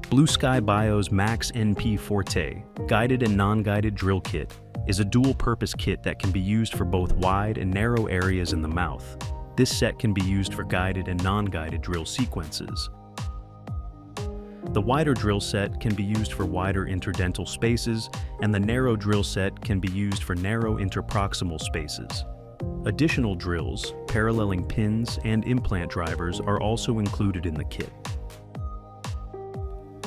Blue Sky Bio's Max NP Forte guided and non-guided drill kit is a dual-purpose kit that can be used for both wide and narrow areas in the mouth. This set can be used for guided and non-guided drill sequences. The wider drill set can be used for wider interdental spaces, and the narrow drill set can be used for narrow interproximal spaces. Additional drills, paralleling pins, and implant drivers are also included in the kit.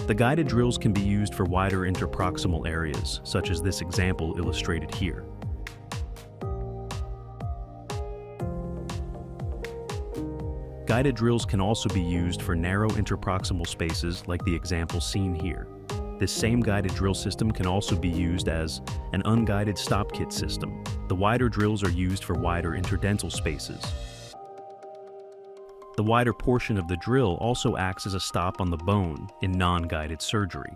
The guided drills can be used for wider interproximal areas, such as this example illustrated here. Guided drills can also be used for narrow interproximal spaces like the example seen here. This same guided drill system can also be used as an unguided stop kit system. The wider drills are used for wider interdental spaces. The wider portion of the drill also acts as a stop on the bone in non-guided surgery.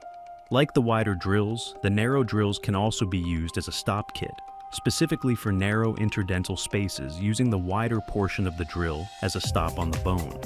Like the wider drills, the narrow drills can also be used as a stop kit, specifically for narrow interdental spaces using the wider portion of the drill as a stop on the bone.